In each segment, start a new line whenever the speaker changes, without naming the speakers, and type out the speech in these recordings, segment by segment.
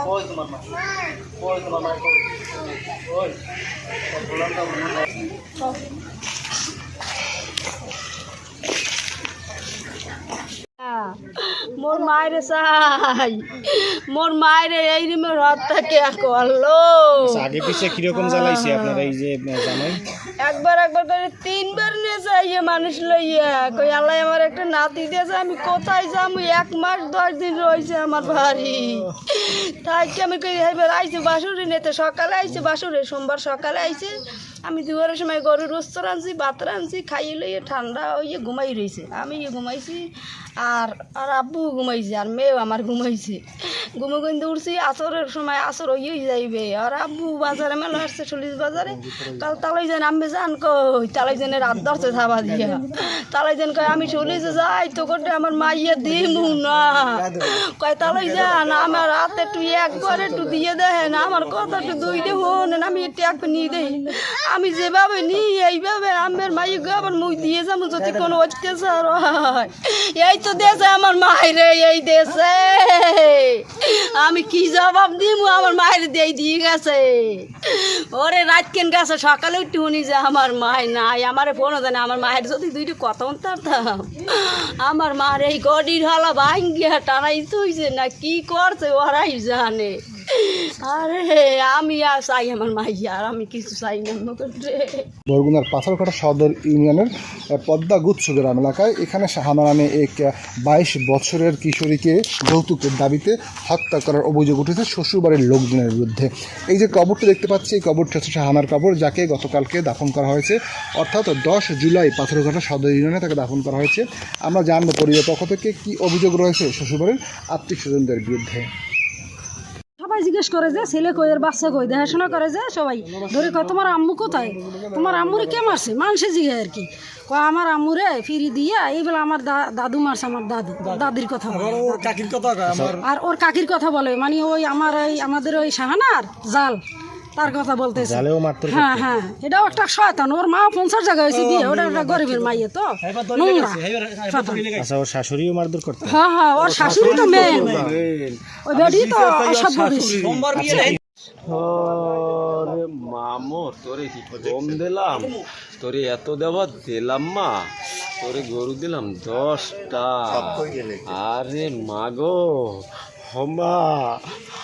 কই তোমার মা কই তোমার মা কই কই বললাম তো
মোর মায়ের চাই মোর মায়ের এই রিমের হত্যা কে করলো।
আগে পিছে কিরকম জ্বালাইছে আপনারা এই যে জামাই?
একবার করে তিনবার নিয়ে যাই মানুষ লইয়া কই আল্লাহ আমার একটা নাতি দিয়েছে, আমি কোথায় যাবো? 1 মাস 10 দিন রয়েছে আমার বাড়ি। তাই কি আমি কই এবার আইছে বাসুরি নিতে, সকালে আইছে বাসুরে, সোমবার সকালে আইছে। আমি দুপুরের সময় গরুর রোস্ত রাঁধছি, ভাত রাঁধছি, খাইয়ে লইয়ে ঠান্ডা হইয়ে ঘুমাই রয়েছে। আমি ঘুমাইছি আর আর আব্বু ঘুমাইছে আর মেয়েও আমার ঘুমাইছে। ঘুমে কিন্তু উঠছি আসরের সময়, আসর হইয়েই যাইবে। আর আব্বু বাজারে মেলা আসছে, চল্লিশ বাজারে। কাল তালাই যেন আমি যান কই তালাই যেন রাত ধরছে থাবা দিয়া। তালাই যেন কয় আমি চল্লিশে যাই তো করতে আমার মাইয়া দিমু না। কয় তালাই যান আমার রাত একটু একবার একটু দিয়ে দেখেন, আমার কথা একটু দুই দিয়ে হন, আমি একটু এক নিয়ে দেই। আমি যেভাবে নিই এইভাবে আমার মাইকে আবার মুখ দিয়ে যাবো যদি কোনো অত্যাচার হয়। এই তো দেশে আমার মায়েরে, এই দেশে আমি কি জবাব দিব? আমার মায়ের দিয়ে গেছে। ওরে রাত কেন গেছে, সকালে একটু শুনি যে আমার মায় নাই। আমার ফোনও জানে, আমার মায়ের যদি দুইটা কথা বলতাম, আমার মার এই গডির হালা ভাঙ্গিয়া টানাই তুইছে না কি করছে ওরাই জানে। আরে আমি আর চাই আমার মাইয়া, আর আমি কিছু চাই না।
বরগুনার পাথরঘাটা সদর ইউনিয়নের পদ্মা গুচ্ছ গ্রাম এলাকায় এখানে শাহানা নামে এক 22 বছরের কিশোরীকে যৌতুকের দাবিতে হত্যা করার অভিযোগ উঠেছে শ্বশুরবাড়ির লোকজনের বিরুদ্ধে। এই যে কবরটি দেখতে পাচ্ছি, এই কবরটি হচ্ছে শাহানার কবর, যাকে গতকালকে দাফন করা হয়েছে, অর্থাৎ 10 জুলাই পাথরঘাটা সদর ইউনিয়নে তাকে দাফন করা হয়েছে। আমরা জানবো পরিবার পক্ষ থেকে কী অভিযোগ রয়েছে শ্বশুরবাড়ির আত্মীয় স্বজনদের বিরুদ্ধে।
সবাই জিজ্ঞেস করে যে ছেলে কই, এর বাচ্চা কই, দেখাশোনা করে যে সবাই ধরে কয় তোমার আম্মু কোথায়, তোমার আম্মুরে কে মারছে, মানুষে জিজ্ঞে আর কি। কয় আমার আম্মুরে ফিরি দিয়া এইবেলা আমার দাদু মারছে, আমার দাদির কথা বলে, আর ওর কাকির কথা বলে, মানে ওই আমার এই আমাদের ওই শাহানার জাল তার কথা বলতেছে। হ্যাঁ হ্যাঁ, এটাও একটা শয়তান। ওর মা 50 জায়গা হয়েছে দিয়ে, ওটা একটা গরিবের মাইয়ে তো নোংরা শয়তান।
আচ্ছা, ওর শাশুড়িও মারধর করতে?
হ্যাঁ হ্যাঁ, ওর শাশুড়ি তো মেয়ে, ওই বেডি তো অসভ্য বেশি।
ওরে মামো তোরে কি কম দিলাম, তোরে এত দেওয়া দিলাম মা, তোরে গরু দিলাম 10টা। আরে মাগো হমা,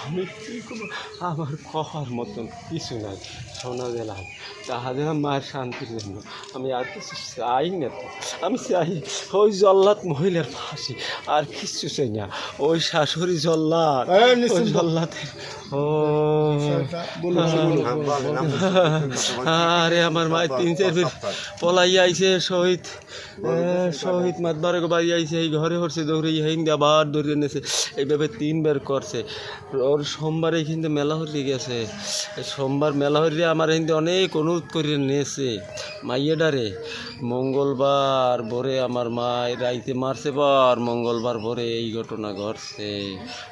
আমি কি করবো, আমার কহার মতন কিছু নাই। সোনা দিলাম, তাহা দিলাম মায়ের শান্তির জন্য। আমি আর কিছু চাই না তো, আমি চাই ওই জল্লাদ মহিলার ফাঁসি, আর কিচ্ছু চাই না। ওই শাশুড়ি জল্লাদ, ওই জল্লাদের আরে আমার মায়ের 3-4 ফিট পলাই আইছে, শহীদ মাতবারে বাড়ি আইছে, এই ঘরে হচ্ছে দৌড়ে হিন্দে আবার দৌড়িয়ে নিয়েছে, এইভাবে 3 বার করছে। ওর সোমবার এইখান মেলা হরিয়ে গেছে, সোমবার মেলা হরিয়ে আমার হিন্দে অনেক অনুরোধ করে নিয়েছে মাইয়েডারে। মঙ্গলবার ভোরে আমার মায় রাইতে মারছে, পর মঙ্গলবার ভোরে এই ঘটনা ঘটছে।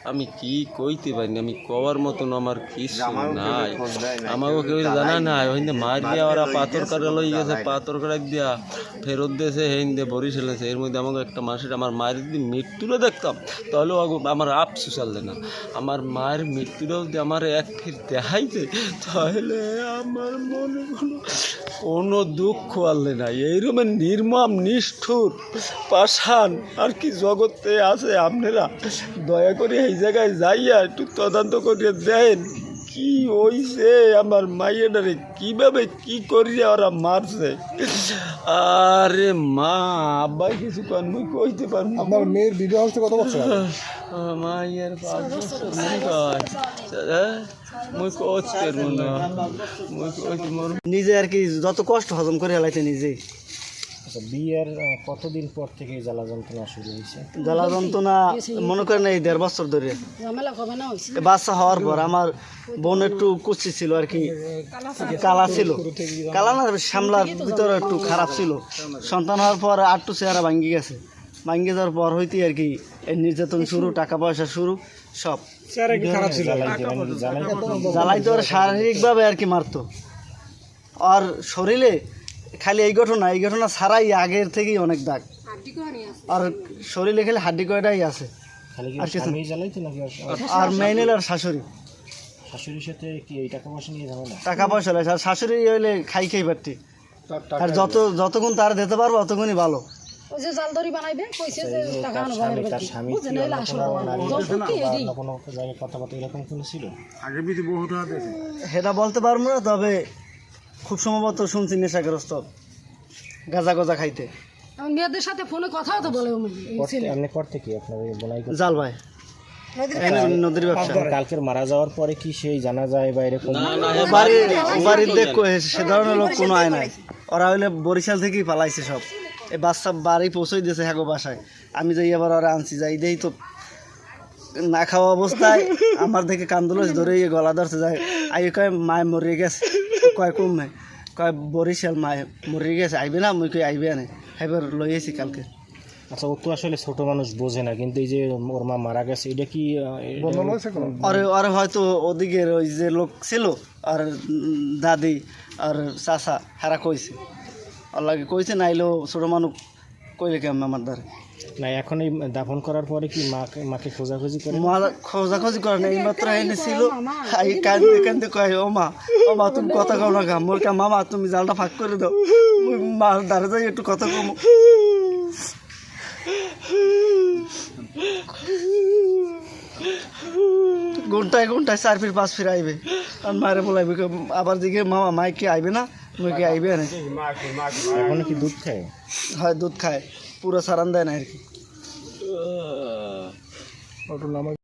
আমি কি কইতে পারিনি, আমি কওয়ার মতন আমার কিছু নাই, আমাকে কেউ জানা নাই। ওইখানে মার দিয়া ওরা পাথর কাটা লই গেছে, পাথর কাটা দিয়া ফেরত দিয়েছে, হেন্দে বড়ি ফেলেছে। এর মধ্যে আমাকে একটা মাসের, আমার মায়ের যদি মৃত্যুটা দেখতাম তাহলে আমার আফসোস চলবে না। আমার মায়ের মৃত্যুটাও যদি আমার এক ফির দেখাইতে, তাহলে আমার মনে কোনো দুঃখ আনলে না। এইরকম নির্মম নিষ্ঠুর পাষাণ আর কি জগতে আছে। আপনারা দয়া করে এই জায়গায় যাইয়া একটু তদন্ত করে দেন কি হইছে, আমার মাইয়েটারে কিভাবে কি করিয়া ওরা মারছে। আরে মা আব্বাই কিছু কন মুই কইতে পারবো।
আপনার মেয়ের বিবাহ হচ্ছে কত বছর?
মাইয়ের 5 বছর মনে কয় মুই কইতে পারবো না, মুই কইতে মোর
নিজে আর কি যত কষ্ট হজম করে হেলাইতে নিজে।
আচ্ছা, বিয়ের কতদিন পর থেকে জ্বালা যন্ত্রণা শুরু হয়েছে?
জ্বালা যন্ত্রণা মনে করেন এই 1.5 বছর ধরে। বাচ্চা হওয়ার পর আমার বোন একটু কুচি ছিল আর কি, কালা ছিল, কালা না শ্যামলার ভিতরে একটু খারাপ ছিল। সন্তান হওয়ার পর আটটু চেহারা ভাঙ্গি গেছে, ভাঙ্গি যাওয়ার পর হইতে আর কি এই নির্যাতন শুরু, টাকা পয়সা শুরু, সব জ্বালাইতো। আর শারীরিকভাবে আর কি মারতো। আর শরীরে খালি এই ঘটনা ছাড়াই আগের থেকেই অনেক দাগ, আর শরীরে খালি হাড্ডি কয়টাই আছে।
খালি কি
আর কিছু
স্বামী জ্বালাইতো নাকি
আর মেইনেল আর শাশুড়ি
শাশুড়ির সাথে কি এই টাকা পয়সা নিয়ে ঝামেলা?
টাকা পয়সা লাগে আর শাশুড়ি হইলে খাই পারতি আর যতক্ষণ তার দিতে পারবো অতক্ষণই ভালো।
ওই যে জালদরি বানাইবে কইছে যে টাকা আনো
তার স্বামী কি অন্য কোনো নারী বা অন্য কোনো জায়গায় কথাবার্তা এরকম কোনো ছিল?
সেটা বলতে পারবো না, তবে খুব সম্ভবত শুনছি নেশাগ্রস্ত, গাঁজা গজা খাইতে।
আমি মেয়েদের সাথে ফোনে কথাও তো বলে
এমনি করতে কি আপনার এই বোনাই করতে?
জাল ভাই নদীর ব্যবসা।
কালকের মারা যাওয়ার পরে কি সেই জানা যায় বা এরকম?
বাড়ির দেখ সে ধরনের লোক কোনো আয় নাই, ওরা হইলে বরিশাল থেকেই পালাইছে সব। এই বাচ্চা বাড়ি পৌঁছই দিয়েছে হ্যাগো বাসায়, আমি যাই এবার ওরা আনছি যাই দেই তো না খাওয়া অবস্থায় আমার দেখে কান্দুলস ধরে গলা ধরতে যায়। আগে কয় মায় মরে গেছে, কয় কমে কয় বরিশাল মায় মরে গেছে আইবে না, মুই কই আইবে না, এবার লইয়েছি কালকে।
আচ্ছা, ও তো আসলে ছোট মানুষ বোঝে না, কিন্তু এই যে ওর মা মারা গেছে এটা কি
আর হয়তো ওদিকের ওই যে লোক ছিল আর দাদি আর চাচা হেরা কইছে, আর লাগে কইছে নাইলেও ছোট মানুষ কইলে কেমন আমার দ্বারে
না? এখন এই দাফন করার পরে কি মাকে খোঁজাখুঁজি করে?
মা খোঁজাখুঁজি করে না, এইমাত্র এনেছিল কান্দে কান্দে কয় ও মা তুমি কথা কও না গা, মোর কা মামা তুমি জালটা ফাঁক করে দাও, মার দ্বারে যাই একটু কথা কম। ঘন্টায় 4 ফির 5 ফির আইবে আর মায়ের বলাইবে, আবার দিকে মামা মাই কি আইবে না, মুই কি আইবে না।
এখন কি দুধ খায়?
হয় দুধ খায়, পুরো সারান দেয় না আর কি।